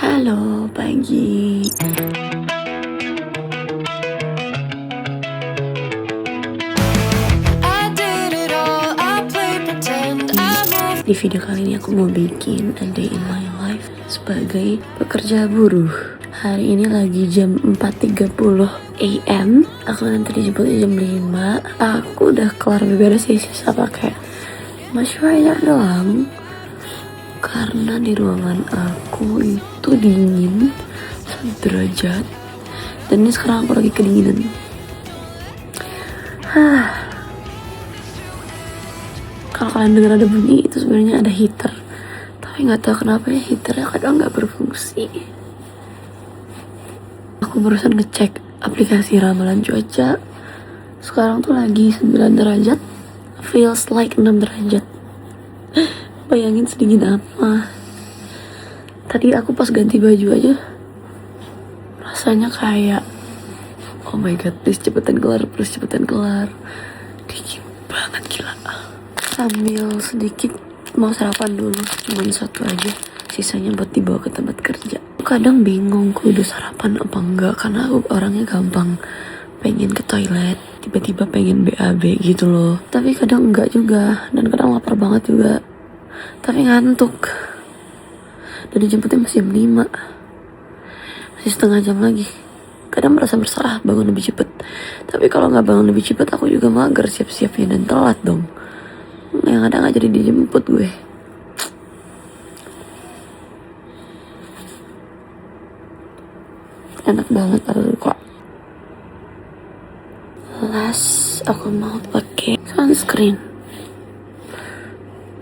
Halo, pagi. Di video kali ini aku mau bikin a day in my life sebagai pekerja buruh. Hari ini lagi jam 4.30 AM. Aku nanti dijemput jam 5. Aku udah kelar beberes sisa pakai moisturizer doang. Karena di ruangan aku itu dingin 1 derajat. Dan ini sekarang aku lagi kedinginan. Kalau kalian dengar ada bunyi, itu sebenarnya ada heater. Tapi nggak tahu kenapa ya heaternya kadang nggak berfungsi. Aku barusan ngecek aplikasi ramalan cuaca. Sekarang tuh lagi 9 derajat. Feels like 6 derajat. Bayangin sedingin apa. Tadi aku pas ganti baju aja rasanya kayak oh my god, please cepetan kelar. Dingin banget, gila. Sambil sedikit mau sarapan dulu, cuman 1 aja, sisanya buat dibawa ke tempat kerja. Kadang bingung kudu sarapan apa enggak, karena aku orangnya gampang pengen ke toilet, tiba-tiba pengen BAB gitu loh. Tapi kadang enggak juga, dan kadang lapar banget juga, tapi ngantuk. Dan dijemputnya masih jam 5, masih setengah jam lagi. Kadang merasa bersalah bangun lebih cepet, tapi kalau nggak bangun lebih cepet aku juga mager siap-siapnya dan telat dong. Yang ada nggak jadi dijemput gue. Enak banget kok. Last aku mau pakai sunscreen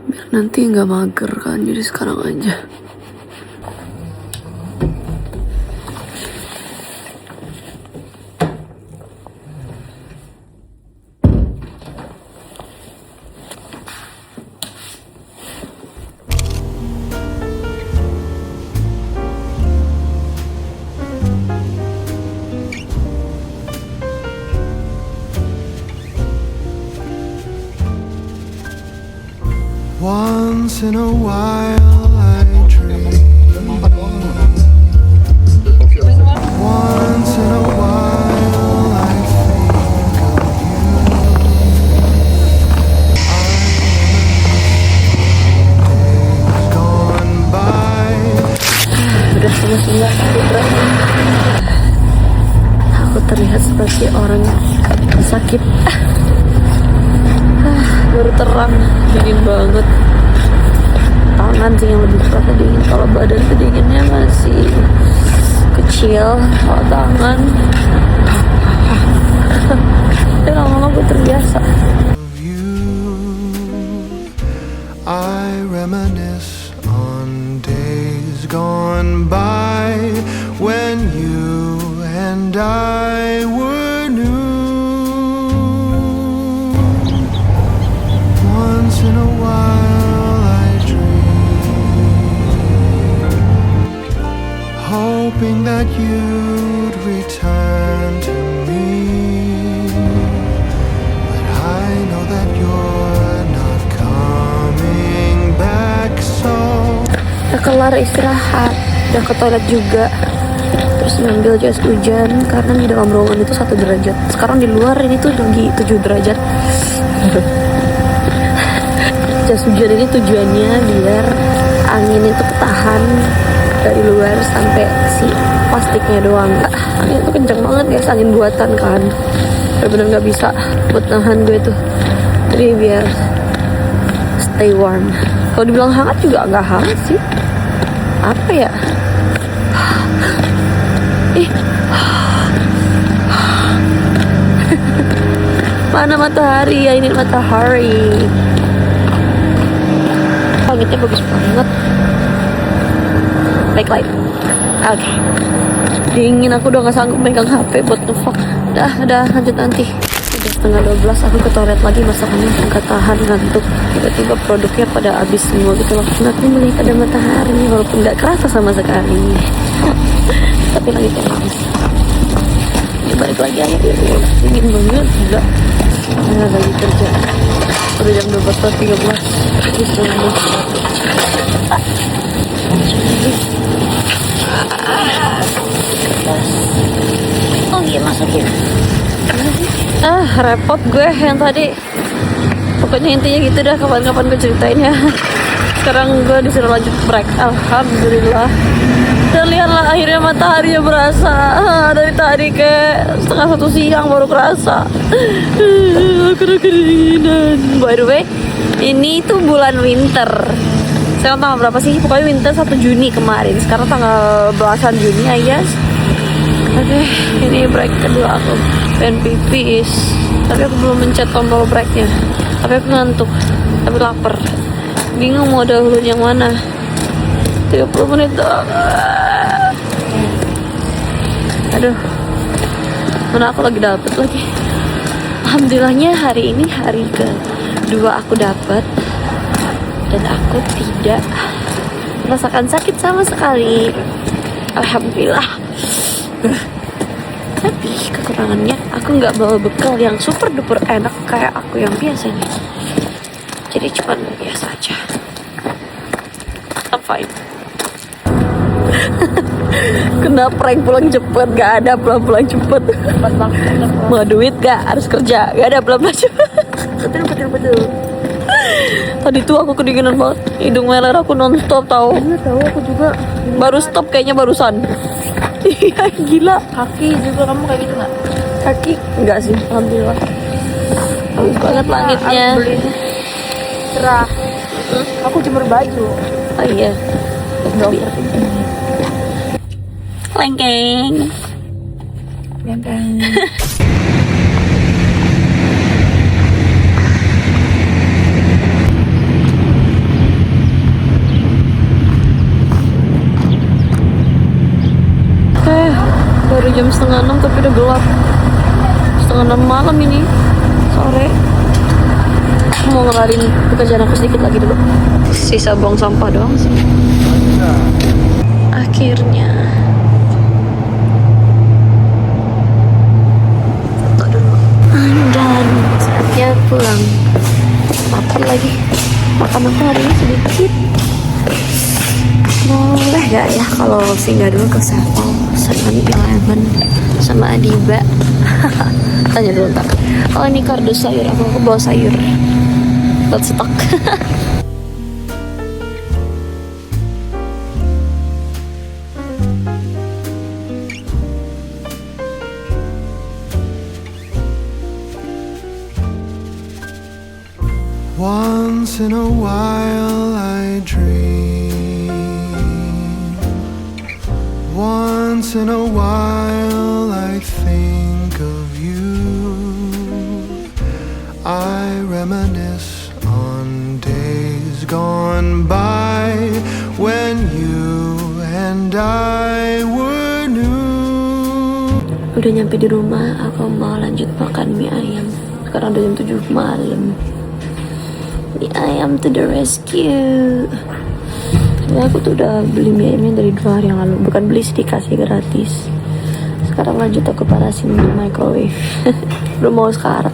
biar nanti nggak mager kan, jadi sekarang aja. Once in a while I dream. Once in a while I think of you. Days gone by. Udah setengah 11. Aku terlihat seperti orang sakit. Baru terang, dingin banget. Tangan sih yang lebih kerasa dingin. Kalau badan tuh dinginnya masih kecil. Kalau tangan tapi lama-lama gue terbiasa. I reminisce on days gone by when you and I were new. Once in a while I dream, hoping that you'd return to me, but I know that you're not coming back, so Udah kelar istirahat, udah ke toilet juga. Terus ngambil jas hujan karena di dalam ruangan itu 1 derajat. Sekarang di luar ini tuh lagi 7 derajat. Jas hujan ini tujuannya biar angin itu ketahan dari luar sampai si plastiknya doang. Angin itu kenceng banget guys, angin buatan kan. Bener-bener nggak bisa buat nahan gue tuh. Jadi biar stay warm. Kalau dibilang hangat juga nggak hangat sih. Apa ya? Mana matahari ya, ini matahari. Langitnya bagus banget. Backlight. Oke. Dingin, aku udah gak sanggup megang HP buat ngevlog. Udah lanjut nanti. Udah setengah 12, aku ke toilet lagi, masakannya gak tahan ngantuk. Tiba-tiba produknya pada habis semua gitu loh. Aku melihat ada matahari walaupun gak kerasa sama sekali. Tapi langitnya bagus. Ini balik lagi aja dulu. Dingin banget, gila. Lagi kerja. Udah jam 12.13. Ini setengah 12. Oh iya, masukin. Repot gue yang tadi. Pokoknya intinya gitu dah, kapan-kapan gue ceritain ya. Sekarang gue disuruh lanjut break. Alhamdulillah. Dan lihatlah akhirnya mataharinya berasa. Dari tadi kayak setengah 1 siang baru kerasa. Aku udah kedinginan. By the way, ini tuh bulan winter. Sekarang tanggal berapa sih? Pokoknya winter 1 Juni kemarin. Sekarang tanggal belasan Juni, I guess. Oke, ini break kedua aku. Pengen pipis. Tapi aku belum mencet tombol breaknya. Tapi aku ngantuk. Tapi lapar. Bingung mau dahulu yang mana. 30 menit doang. Aduh. Mana aku lagi dapet lagi. Alhamdulillahnya hari ini hari kedua aku dapet. Dan aku tidak merasakan sakit sama sekali. Alhamdulillah. Tapi kekurangannya aku nggak bawa bekal yang super duper enak kayak aku yang biasanya. Jadi cuma biasa aja. I'm fine. Kena prank pulang cepet, gak ada pulang cepet. Mau duit gak? Harus kerja, gak ada pulang cepet. Betul. Tadi tuh aku kedinginan banget, hidung meler aku nonstop tahu. Iya tahu, aku juga. Baru stop kayaknya barusan. Iya gila. Kaki juga kamu kayak gitu nggak? Kaki enggak sih, alhamdulillah. Bagus banget langitnya. Cerah. Aku jemur baju. Oh iya. Lengkeng. Benteng. Baru jam 5:30 tapi udah gelap. 5:30 malam ini, sore. Aku mau ngelarin pekerjaan aku sedikit lagi dulu. Sisa buang sampah doang sih. Akhirnya. Foto dulu. Dan saatnya pulang. Lapar lagi. Makan aku hari ini sedikit. Boleh gak ya kalau singgah dulu ke 7-Eleven sama Adiba? Tanya dulu ntar. Oh ini kardus sayur, aku bawa sayur buat stok. Once in a while I dream. Once in a while I think of you. I reminisce on days gone by when you and I were new. Udah nyampe di rumah, aku mau lanjut makan mie ayam. Sekarang udah jam 7 malam. Mie ayam to the rescue. Ya, aku tuh udah beli mie ayamnya dari 2 hari yang lalu. Bukan beli sih, dikasih gratis. Sekarang lanjut aku panasin di microwave. Belum mau sekarang.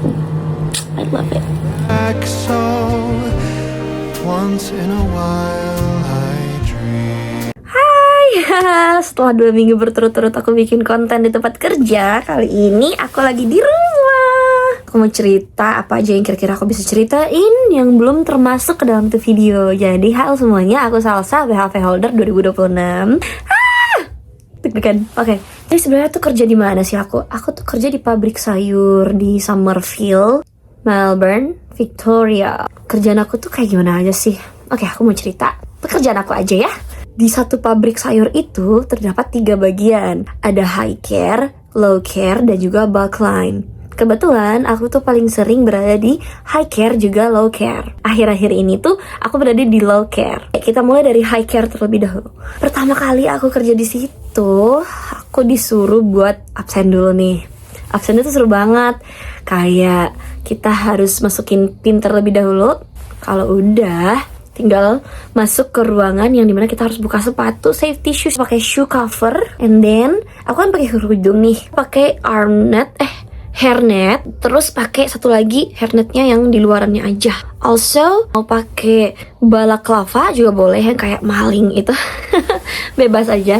I love it. Like so, once in a while I dream. Hai, setelah 2 minggu berturut-turut aku bikin konten di tempat kerja, kali ini aku lagi di rumah. Aku mau cerita apa aja yang kira-kira aku bisa ceritain yang belum termasuk ke dalam tuh video. Jadi halo semuanya, aku Salsa, BHV Holder 2026. Deg-degan. Oke. Jadi sebenarnya tuh kerja di mana sih aku? Aku tuh kerja di pabrik sayur di Somerville, Melbourne, Victoria. Kerjaan aku tuh kayak gimana aja sih? Oke, aku mau cerita pekerjaan aku aja ya. Di satu pabrik sayur itu terdapat 3 bagian. Ada high care, low care, dan juga bulk line. Kebetulan aku tuh paling sering berada di high care juga low care. Akhir-akhir ini tuh aku berada di low care. Kita mulai dari high care terlebih dahulu. Pertama kali aku kerja di situ, aku disuruh buat absen dulu nih. Absen itu seru banget. Kayak kita harus masukin pin terlebih dahulu. Kalau udah, tinggal masuk ke ruangan yang dimana kita harus buka sepatu, safety shoes, pakai shoe cover, and then aku kan pakai kerudung nih, pakai hairnet, terus pakai satu lagi hairnetnya yang di luarannya aja. Also mau pakai balaclava juga boleh, yang kayak maling itu. Bebas aja.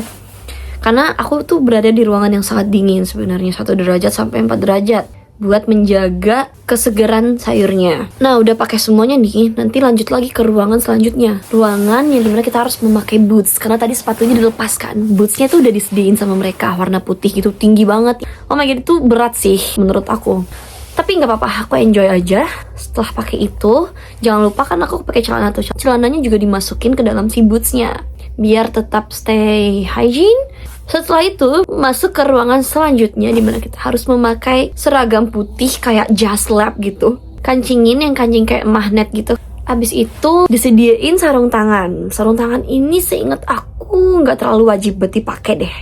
Karena aku tuh berada di ruangan yang sangat dingin sebenarnya, 1 derajat sampai 4 derajat, buat menjaga kesegaran sayurnya. Nah, udah pakai semuanya nih, nanti lanjut lagi ke ruangan selanjutnya. Ruangan yang dimana kita harus memakai boots, karena tadi sepatunya dilepaskan. Bootsnya tuh udah disediain sama mereka, warna putih gitu, tinggi banget. Oh my god, itu berat sih menurut aku. Tapi nggak apa-apa, aku enjoy aja. Setelah pakai itu, jangan lupa kan aku pakai celana tuh. Celananya juga dimasukin ke dalam si bootsnya, biar tetap stay hygiene. Setelah itu, masuk ke ruangan selanjutnya dimana kita harus memakai seragam putih kayak jazz lab gitu. Kancingin yang kancing kayak magnet gitu. Abis itu disediain sarung tangan. Sarung tangan ini seingat aku nggak terlalu wajib buat dipakai deh.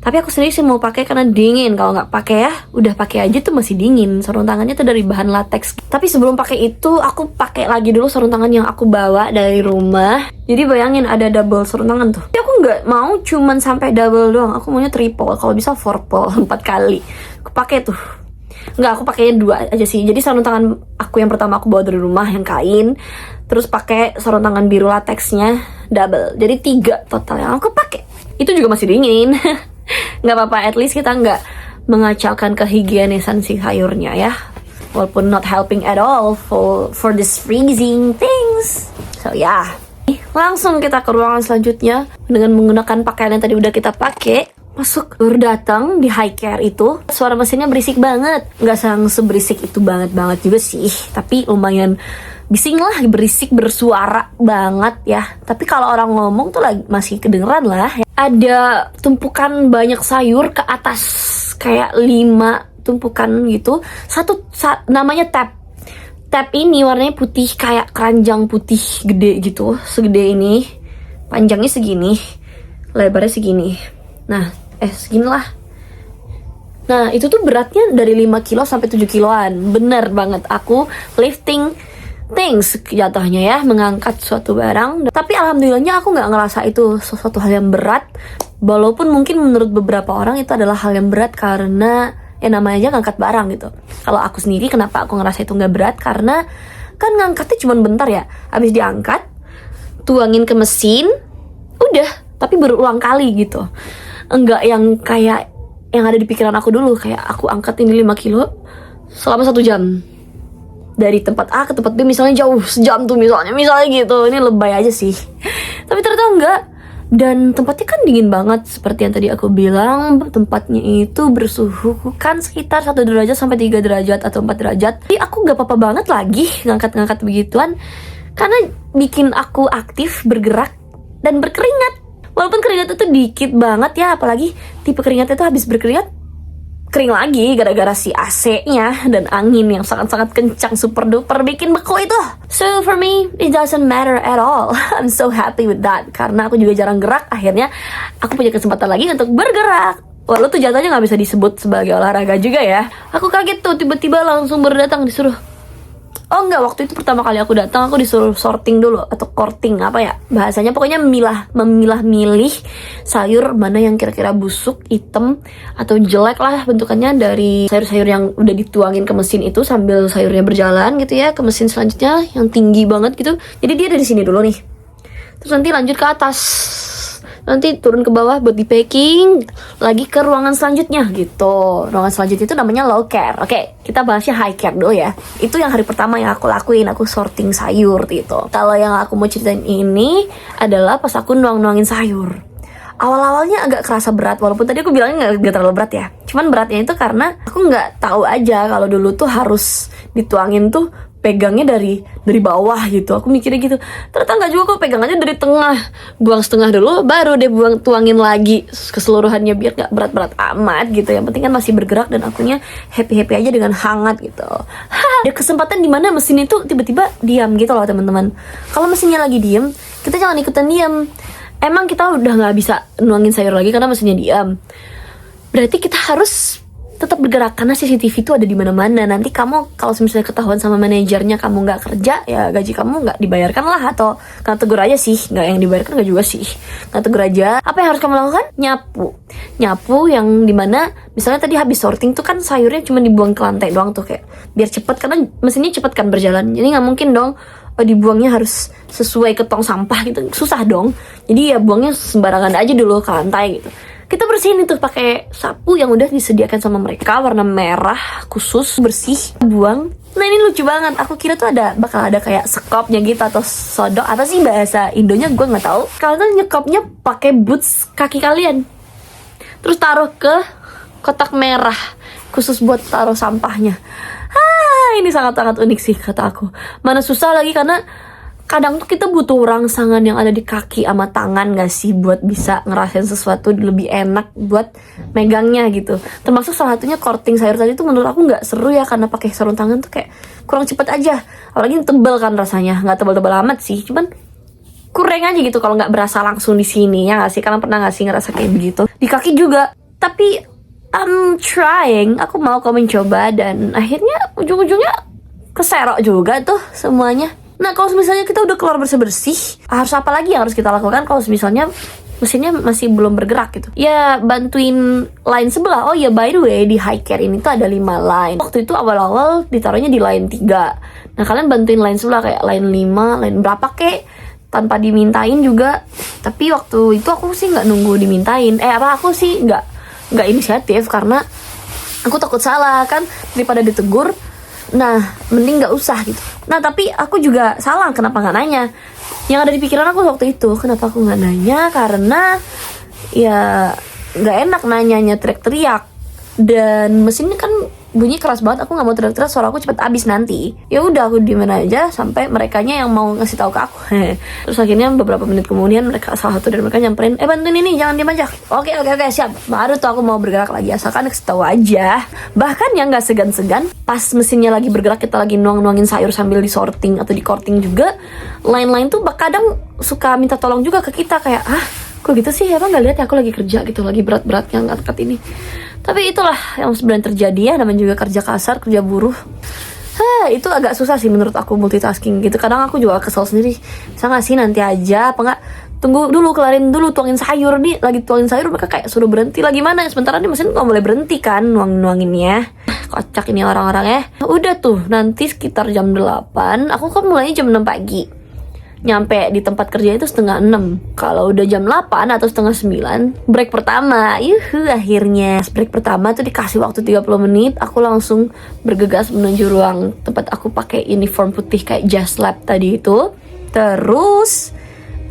Tapi aku sendiri sih mau pakai karena dingin. Kalau nggak pakai ya, udah pakai aja tuh masih dingin. Sarung tangannya tuh dari bahan latex. Tapi sebelum pakai itu, aku pakai lagi dulu sarung tangan yang aku bawa dari rumah. Jadi bayangin ada double sarung tangan tuh. Tapi aku nggak mau cuman sampai double doang. Aku maunya triple. Kalau bisa 4 kali. Aku pakai tuh. Nggak, aku pakainya 2 aja sih. Jadi sarung tangan aku yang pertama aku bawa dari rumah yang kain. Terus pakai sarung tangan biru latexnya double. Jadi 3 total yang aku pakai. Itu juga masih dingin. Nggak apa-apa, at least kita nggak mengacaukan kehigienisan si sayurnya ya. Walaupun not helping at all for this freezing things. So yeah. Langsung kita ke ruangan selanjutnya dengan menggunakan pakaian yang tadi udah kita pakai. Masuk, baru datang di high care itu. Suara mesinnya berisik banget. Nggak seberisik itu banget juga sih. Tapi lumayan bising lah, berisik, bersuara banget ya. Tapi kalau orang ngomong tuh lagi masih kedengeran lah. Ada tumpukan banyak sayur ke atas, kayak 5 tumpukan gitu. Namanya tab. Tab ini warnanya putih, kayak keranjang putih gede gitu, segede ini. Panjangnya segini, lebarnya segini. Nah, segini lah. Nah, itu tuh beratnya dari 5 kilo sampai 7 kiloan. Bener banget, aku lifting things jatuhnya ya, mengangkat suatu barang. Tapi alhamdulillahnya aku nggak ngerasa itu sesuatu hal yang berat. Walaupun mungkin menurut beberapa orang itu adalah hal yang berat karena ya namanya aja ngangkat barang gitu. Kalau aku sendiri kenapa aku ngerasa itu nggak berat? Karena kan ngangkatnya cuma bentar ya. Habis diangkat, tuangin ke mesin, udah. Tapi berulang kali gitu. Enggak yang kayak yang ada di pikiran aku dulu, kayak aku angkat ini 5 kilo selama 1 jam dari tempat A ke tempat B, misalnya jauh sejam tuh misalnya gitu. Ini lebay aja sih, tapi ternyata enggak. Dan tempatnya kan dingin banget, seperti yang tadi aku bilang. Tempatnya itu bersuhu kan sekitar 1 derajat sampai 3 derajat atau 4 derajat. Jadi aku gak apa-apa banget lagi ngangkat-ngangkat begituan, karena bikin aku aktif, bergerak, dan berkeringat. Walaupun keringat itu dikit banget ya, apalagi tipe keringat itu habis berkeringat kering lagi gara-gara si AC-nya dan angin yang sangat-sangat kencang super duper bikin beku itu. So for me, it doesn't matter at all. I'm so happy with that. Karena aku juga jarang gerak, akhirnya aku punya kesempatan lagi untuk bergerak. Walau tuh jatuhnya gak bisa disebut sebagai olahraga juga ya. Aku kaget tuh, tiba-tiba langsung berdatang disuruh. Oh enggak, waktu itu pertama kali aku datang aku disuruh sorting dulu atau courting apa ya bahasanya, pokoknya memilah-milih sayur mana yang kira-kira busuk, hitam atau jelek lah bentukannya dari sayur-sayur yang udah dituangin ke mesin itu sambil sayurnya berjalan gitu ya ke mesin selanjutnya yang tinggi banget gitu. Jadi dia dari sini dulu nih, terus nanti lanjut ke atas, nanti turun ke bawah buat di packing lagi ke ruangan selanjutnya gitu. Ruangan selanjutnya itu namanya low care. Oke, kita bahasnya high care dulu ya. Itu yang hari pertama yang aku lakuin, aku sorting sayur gitu. Kalau yang aku mau ceritain ini adalah pas aku nuangin sayur. Awal-awalnya agak kerasa berat, walaupun tadi aku bilangnya nggak terlalu berat ya. Cuman beratnya itu karena aku nggak tahu aja kalau dulu tuh harus dituangin tuh pegangnya dari bawah gitu. Aku mikirnya gitu. Ternyata nggak juga, kok pegangannya dari tengah. Buang setengah dulu, baru deh tuangin lagi keseluruhannya biar nggak berat-berat amat gitu. Yang penting kan masih bergerak dan akunya happy-happy aja dengan hangat gitu. Ada kesempatan dimana mesin itu tiba-tiba diam gitu loh teman-teman. Kalau mesinnya lagi diam, kita jangan ikutan diam. Emang kita udah nggak bisa nuangin sayur lagi karena mesinnya diam. Berarti kita harus tetap bergerak karena CCTV itu ada di mana-mana. Nanti kamu kalau misalnya ketahuan sama manajernya kamu nggak kerja, ya gaji kamu nggak dibayarkan lah, atau kena tegur aja sih. Nggak, yang dibayarkan nggak juga sih, kena tegur aja. Apa yang harus kamu lakukan? Nyapu yang dimana misalnya tadi habis sorting tuh kan sayurnya cuma dibuang ke lantai doang tuh, kayak biar cepet karena mesinnya cepet kan berjalan. Jadi nggak mungkin dong dibuangnya harus sesuai ke tong sampah gitu, susah dong. Jadi ya buangnya sembarangan aja dulu ke lantai gitu. Kita bersihin itu pakai sapu yang udah disediakan sama mereka, warna merah khusus, bersih, buang. Nah ini lucu banget, aku kira tuh bakal ada kayak sekopnya gitu atau sodok, apa sih bahasa Indonya gue nggak tahu. Kalian tuh nyekopnya pakai boots kaki kalian, terus taruh ke kotak merah khusus buat taruh sampahnya. Ini sangat-sangat unik sih kata aku. Mana susah lagi karena kadang tuh kita butuh rangsangan yang ada di kaki sama tangan gak sih buat bisa ngerasain sesuatu lebih enak buat megangnya gitu. Termasuk salah satunya korting sayur tadi tuh menurut aku nggak seru ya karena pakai sarung tangan tuh kayak kurang cepet aja. Apalagi tebel kan rasanya, nggak tebel-tebel amat sih, cuman kurang aja gitu kalau nggak berasa langsung di sini ya nggak sih. Kalian pernah nggak sih ngerasa kayak begitu di kaki juga? Tapi I'm trying, aku mau mencoba dan akhirnya ujung-ujungnya keserok juga tuh semuanya. Nah kalau misalnya kita udah keluar bersih-bersih, harus apa lagi yang harus kita lakukan kalau misalnya mesinnya masih belum bergerak gitu? Ya bantuin line sebelah. Oh ya by the way, di high care ini tuh ada 5 line. Waktu itu awal-awal ditaruhnya di line 3. Nah kalian bantuin line sebelah kayak line 5, line berapa kek, tanpa dimintain juga. Tapi waktu itu aku sih nggak nunggu dimintain. Aku sih nggak inisiatif karena aku takut salah kan, daripada ditegur. Nah, mending nggak usah gitu. Nah, tapi aku juga salah. Kenapa nggak nanya? Yang ada di pikiran aku waktu itu, kenapa aku nggak nanya? Karena ya nggak enak nanyanya teriak-teriak. Dan mesinnya kan bunyi keras banget. Aku nggak mau teriak-teriak, suara aku cepet habis nanti. Ya udah, aku diemin aja sampai merekanya yang mau ngasih tahu ke aku. Terus akhirnya beberapa menit kemudian salah satu dari mereka nyamperin, bantuin ini, jangan diem aja. Oke, siap. Baru tuh aku mau bergerak lagi, asalkan kasih tahu aja. Bahkan yang nggak segan-segan, pas mesinnya lagi bergerak, kita lagi nuangin sayur sambil disorting atau dikorting juga, line-line tuh kadang suka minta tolong juga ke kita kayak, kok gitu sih, emang nggak lihat ya aku lagi kerja gitu, lagi berat-beratnya ngangkat ini. Tapi itulah yang sebenarnya terjadi ya, namanya juga kerja kasar, kerja buruh. Itu agak susah sih menurut aku multitasking gitu. Kadang aku juga kesel sendiri. Bisa gak sih nanti aja, apa enggak tunggu dulu, kelarin dulu tuangin sayur nih. Lagi tuangin sayur mereka kayak suruh berhenti lagi mana. Sementara nih mesin gak boleh berhenti kan nuanginnya. Kocak ini orang-orang ya. Udah tuh nanti sekitar jam 8. Aku kan mulainya jam 6 pagi. Nyampe di tempat kerja itu setengah 6. Kalau udah jam 8 atau setengah 9, break pertama. Akhirnya break pertama tuh dikasih waktu 30 menit. Aku langsung bergegas menuju ruang tempat aku pakai uniform putih kayak Just Lab tadi itu. Terus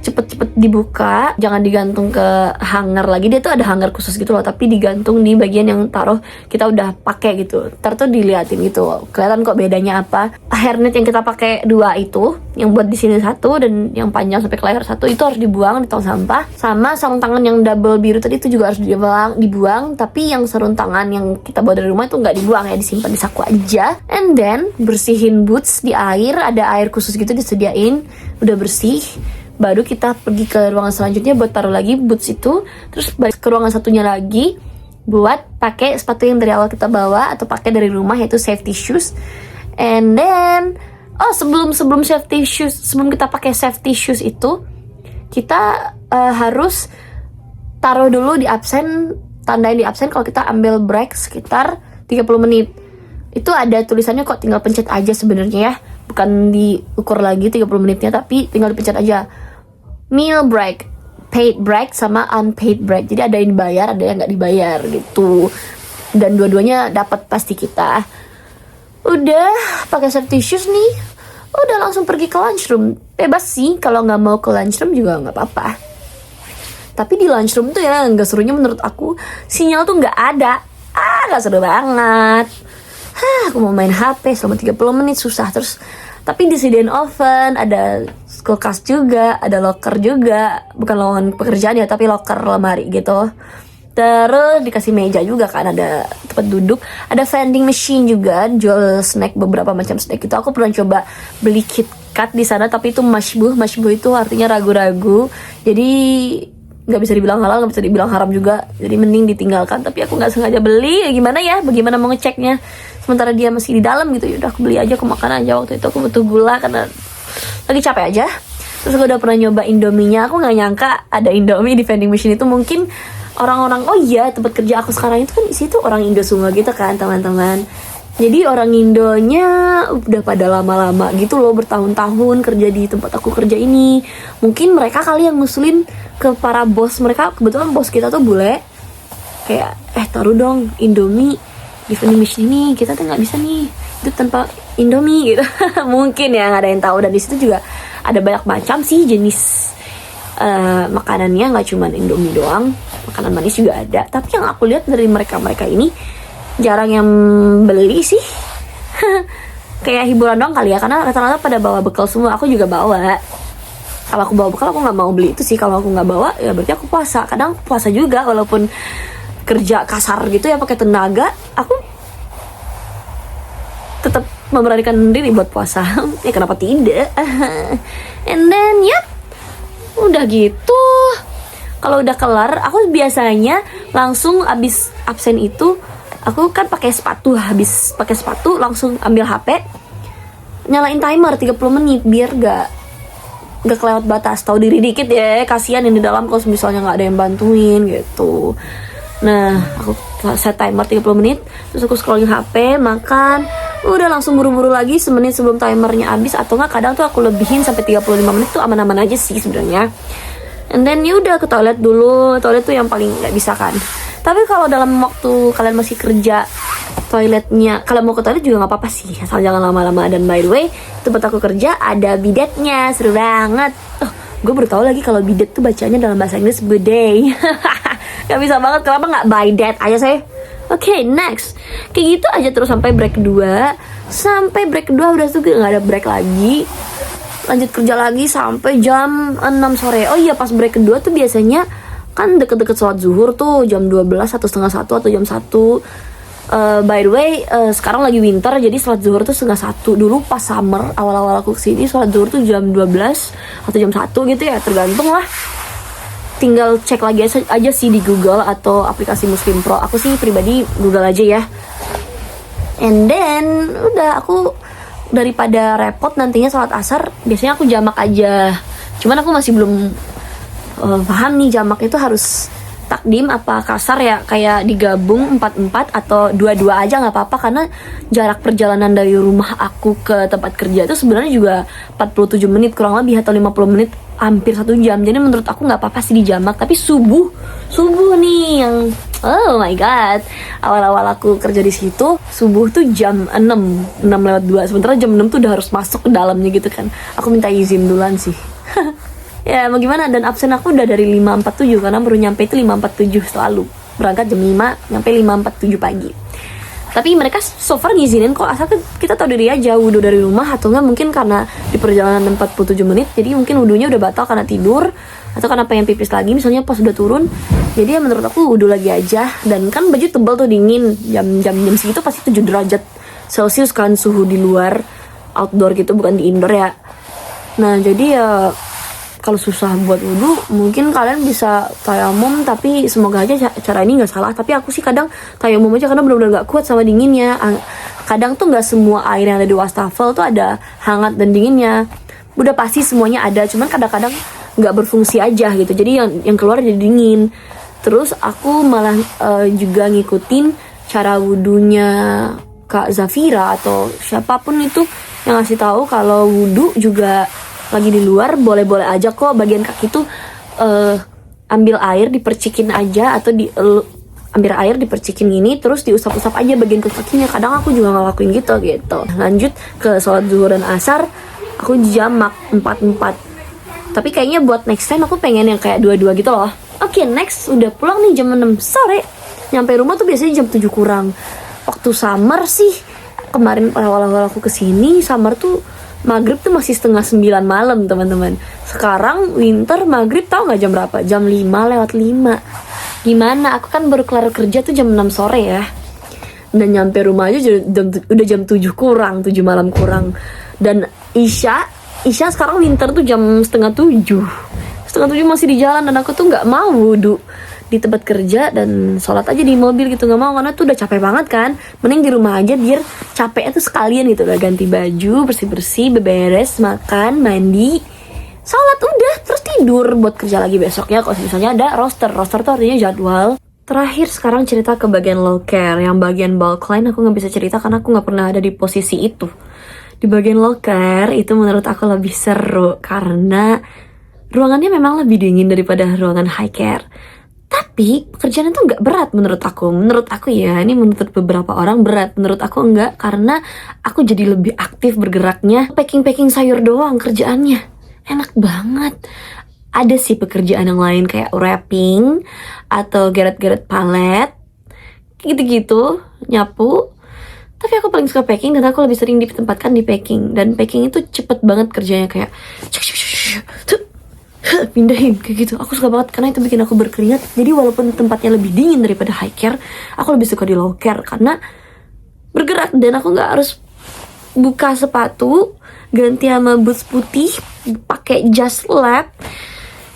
cepet-cepet dibuka, jangan digantung ke hanger lagi. Dia tuh ada hanger khusus gitu loh, tapi digantung di bagian yang taruh kita udah pakai gitu. Ntar tuh diliatin gitu, kelihatan kok bedanya apa. Hairnet yang kita pakai 2 itu, yang buat di sini 1 dan yang panjang sampai ke leher 1 itu harus dibuang di tong sampah. Sama sarung tangan yang double biru tadi itu juga harus dibuang. Tapi yang sarung tangan yang kita bawa dari rumah itu nggak dibuang ya, disimpan di saku aja. And then bersihin boots di air, ada air khusus gitu disediain, udah bersih. Baru kita pergi ke ruangan selanjutnya buat taruh lagi boots itu. Terus balik ke ruangan satunya lagi buat pakai sepatu yang dari awal kita bawa atau pakai dari rumah, yaitu safety shoes. And then sebelum safety shoes, sebelum kita pakai safety shoes itu, kita harus taruh dulu di absen, tandain di absen kalau kita ambil break sekitar 30 menit. Itu ada tulisannya kok, tinggal pencet aja sebenarnya ya. Bukan diukur lagi 30 menitnya, tapi tinggal dipencet aja. Meal break, paid break, sama unpaid break. Jadi ada yang dibayar, ada yang nggak dibayar gitu. Dan dua-duanya dapat pasti kita. Udah pakai safety shoes nih, udah langsung pergi ke lunchroom. Bebas sih, kalau nggak mau ke lunchroom juga nggak apa-apa. Tapi di lunchroom tuh ya nggak serunya menurut aku, sinyal tuh nggak ada. Nggak seru banget. Aku mau main HP selama 30 menit susah. Terus tapi disediain oven, ada kulkas juga, ada locker juga. Bukan lowongan pekerjaan ya, tapi locker lemari gitu. Terus dikasih meja juga kan, ada tempat duduk. Ada vending machine juga, jual snack, beberapa macam snack itu. Aku pernah coba beli KitKat di sana, tapi itu mashbuh itu artinya ragu-ragu. Jadi nggak bisa dibilang halal, nggak bisa dibilang haram juga. Jadi mending ditinggalkan. Tapi aku nggak sengaja beli. Gimana ya? Bagaimana mau ngeceknya? Sementara dia masih di dalam gitu. Yaudah aku beli aja, aku makan aja. Waktu itu aku butuh gula karena lagi capek aja. Terus aku udah pernah nyoba Indominya. Aku nggak nyangka ada Indomie di vending machine itu. Mungkin orang-orang, oh iya, tempat kerja aku sekarang itu kan isi tuh orang Indo semua gitu kan teman-teman. Jadi orang Indonya udah pada lama-lama gitu loh, bertahun-tahun kerja di tempat aku kerja ini. Mungkin mereka kali yang ngusulin ke para bos mereka. Kebetulan bos kita tuh bule. kayak taruh dong Indomie di vending machine ini, kita tuh nggak bisa nih itu tanpa Indomie gitu. Mungkin ya, nggak ada yang tahu. Dan di situ juga ada banyak macam sih jenis makanannya, nggak cuma Indomie doang, makanan manis juga ada. Tapi yang aku lihat dari mereka ini jarang yang beli sih. Kayak hiburan doang kali ya, karena rata-rata pada bawa bekal semua. Aku juga bawa. Kalau aku bawa bekal, aku nggak mau beli itu sih. Kalau aku nggak bawa, ya berarti aku puasa. Kadang puasa juga, walaupun kerja kasar gitu ya, pakai tenaga, aku tetap memberanikan diri buat puasa. Ya kenapa tidak? And then ya, udah gitu. Kalau udah kelar, aku biasanya langsung abis absen itu, aku kan pakai sepatu. Habis pakai sepatu, langsung ambil HP, nyalain timer 30 menit biar gak kelewat batas. Tahu diri dikit ya, kasihan yang di dalam kalau misalnya nggak ada yang bantuin gitu. Nah, aku set timer 30 menit, terus aku scrolling HP, makan, udah langsung buru-buru lagi semenit sebelum timernya habis. Atau nggak, kadang tuh aku lebihin sampai 35 menit tuh aman-aman aja sih sebenarnya. And then ya udah ke toilet dulu. Toilet tuh yang paling nggak bisa kan. Tapi kalau dalam waktu kalian masih kerja, toiletnya, kalau mau ke toilet juga nggak apa-apa sih, asal jangan lama-lama. Dan by the way, tempat aku kerja ada bidetnya, seru banget. Oh, gue baru tahu lagi kalau bidet tuh bacanya dalam bahasa Inggris bidet. Gak bisa banget, kenapa nggak bidet aja saya? Oke, next. Kayak gitu aja terus sampai break kedua. Sampai break kedua udah tuh nggak ada break lagi. Lanjut kerja lagi sampai jam 6 sore. Oh iya, pas break kedua tuh biasanya kan deket-deket sholat zuhur tuh jam 12 atau setengah 1 atau jam 1. By the way, sekarang lagi winter, jadi sholat zuhur tuh setengah 1. Dulu pas summer, awal-awal aku kesini, sholat zuhur tuh jam 12 atau jam 1 gitu ya, tergantung lah. Tinggal cek lagi aja sih di Google atau aplikasi Muslim Pro. Aku sih pribadi Google aja ya. And then udah, aku daripada repot nantinya sholat asar, biasanya aku jamak aja. Cuman aku masih belum paham nih, jamak itu harus takdim apa kasar ya, kayak digabung 4-4 atau 2-2 aja nggak apa-apa. Karena jarak perjalanan dari rumah aku ke tempat kerja itu sebenarnya juga 47 menit kurang lebih, atau 50 menit, hampir 1 jam. Jadi menurut aku nggak apa-apa sih dijamak. Tapi subuh nih yang oh my god, awal-awal aku kerja di situ, subuh tuh jam 6:02. Sementara jam 6 tuh udah harus masuk ke dalamnya gitu kan. Aku minta izin duluan sih. Ya mau gimana. Dan absen aku udah dari 5.47 karena baru nyampe itu 5.47 selalu. Berangkat jam 5, nyampe 5.47 pagi. Tapi mereka so far ngizinin kok, asal kita tahu diri aja, wudhu dari rumah. Atau enggak mungkin karena di perjalanan 47 menit, jadi mungkin wudhunya udah batal karena tidur, atau karena pengen pipis lagi misalnya pas udah turun. Jadi ya menurut aku wudhu lagi aja. Dan kan baju tebal tuh, dingin, jam segitu pasti 7 derajat Celcius kan suhu di luar, outdoor gitu, bukan di indoor ya. Nah jadi ya kalau susah buat wudhu, mungkin kalian bisa tayamum. Tapi semoga aja cara ini nggak salah. Tapi aku sih kadang tayamum aja karena benar-benar nggak kuat sama dinginnya. Kadang tuh nggak semua air yang ada di wastafel tuh ada hangat dan dinginnya. Udah pasti semuanya ada, cuman kadang-kadang nggak berfungsi aja gitu. Jadi yang keluar jadi dingin. Terus aku malah juga ngikutin cara wudhunya Kak Zafira atau siapapun itu yang ngasih tahu kalau wudhu juga lagi di luar boleh-boleh aja kok. Bagian kaki tuh ambil air dipercikin aja, atau ambil air dipercikin gini, terus diusap-usap aja bagian ke kakinya. Kadang aku juga ngelakuin gitu. Lanjut ke sholat zuhur dan asar, aku jamak 4-4. Tapi kayaknya buat next time aku pengen yang kayak 2-2 gitu loh. Oke, next udah pulang nih jam 6 sore. Nyampe rumah tuh biasanya jam 7 kurang. Waktu summer sih, kemarin awal-awal aku kesini, summer tuh maghrib tuh masih 8:30 malam teman-teman. Sekarang winter maghrib tahu nggak jam berapa? Jam 5:05. Gimana? Aku kan baru kelar kerja tuh jam 6 sore ya. Dan nyampe rumah aja udah jam 7 kurang, 7 malam kurang. Dan Isya sekarang winter tuh jam 6:30. 6:30 masih di jalan, dan aku tuh nggak mau wudhu di tempat kerja dan sholat aja di mobil gitu, nggak mau karena tuh udah capek banget kan. Mending di rumah aja biar capeknya tuh sekalian gitu, udah ganti baju, bersih-bersih, beberes, makan, mandi, sholat, udah terus tidur buat kerja lagi besoknya. Kalau misalnya ada roster tuh artinya jadwal. Terakhir sekarang cerita ke bagian low care. Yang bagian bulk line aku nggak bisa cerita karena aku nggak pernah ada di posisi itu. Di bagian low care itu menurut aku lebih seru karena ruangannya memang lebih dingin daripada ruangan high care. Tapi pekerjaan itu nggak berat menurut aku. Menurut aku ya, ini menurut beberapa orang berat. Menurut aku enggak, karena aku jadi lebih aktif bergeraknya. Packing sayur doang kerjaannya. Enak banget. Ada sih pekerjaan yang lain kayak wrapping atau geret-geret palet, gitu-gitu, nyapu. Tapi aku paling suka packing dan aku lebih sering ditempatkan di packing. Dan packing itu cepet banget kerjanya, kayak pindahin kayak gitu. Aku suka banget karena itu bikin aku berkeringat. Jadi walaupun tempatnya lebih dingin daripada high care, aku lebih suka di low care karena bergerak dan aku nggak harus buka sepatu, ganti sama boots putih, pakai jas lab,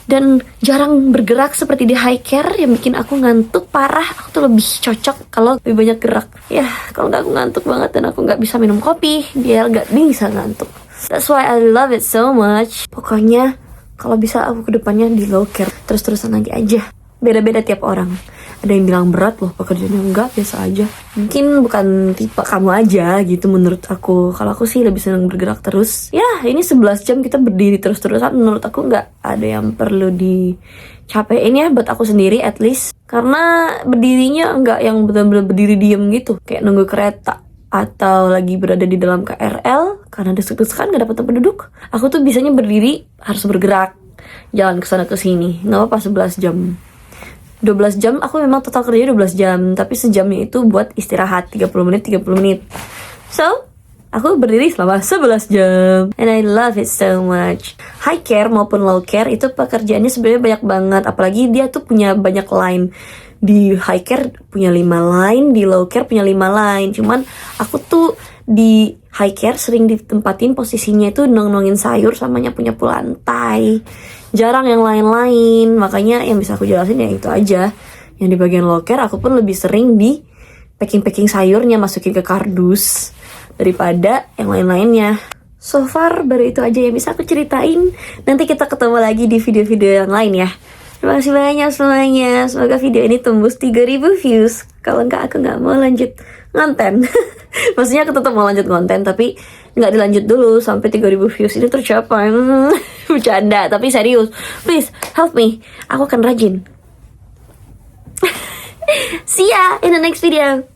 dan jarang bergerak seperti di high care yang bikin aku ngantuk parah. Aku tuh lebih cocok kalau lebih banyak gerak. Ya, kalau nggak aku ngantuk banget dan aku nggak bisa minum kopi biar nggak bisa ngantuk. That's why I love it so much. Pokoknya kalau bisa aku kedepannya di low care terus-terusan lagi aja. Beda-beda tiap orang. Ada yang bilang berat loh pekerjaannya, enggak, biasa aja. Mungkin bukan tipe kamu aja gitu menurut aku. Kalau aku sih lebih senang bergerak terus. Ya ini 11 jam kita berdiri terus-terusan. Menurut aku nggak ada yang perlu dicapein ya buat aku sendiri at least. Karena berdirinya nggak yang benar-benar berdiri diem gitu. Kayak nunggu kereta atau lagi berada di dalam KRL karena desek-desekan gak dapat tempat duduk. Aku tuh bisanya berdiri, harus bergerak, jalan kesana kesini. Nggak apa-apa 11 jam. 12 jam, aku memang total kerja 12 jam, tapi sejamnya itu buat istirahat 30 menit. So, aku berdiri selama 11 jam. And I love it so much. High care maupun low care itu pekerjaannya sebenarnya banyak banget. Apalagi dia tuh punya banyak line. Di high care punya 5 line, di low care punya 5 line. Cuman aku tuh di high care sering ditempatin posisinya itu nongin sayur sama nyapu-nyapu lantai. Jarang yang lain-lain. Makanya yang bisa aku jelasin ya itu aja. Yang di bagian low care aku pun lebih sering di packing sayurnya, masukin ke kardus daripada yang lain-lainnya. So far baru itu aja yang bisa aku ceritain. Nanti kita ketemu lagi di video-video yang lain ya. Terima kasih banyak semuanya. Semoga video ini tembus 3000 views. Kalau enggak aku nggak mau lanjut ngonten. Maksudnya aku tetap mau lanjut konten, tapi nggak dilanjut dulu sampai 3000 views ini tercapai. Bercanda, tapi serius. Please help me. Aku akan rajin. See ya in the next video.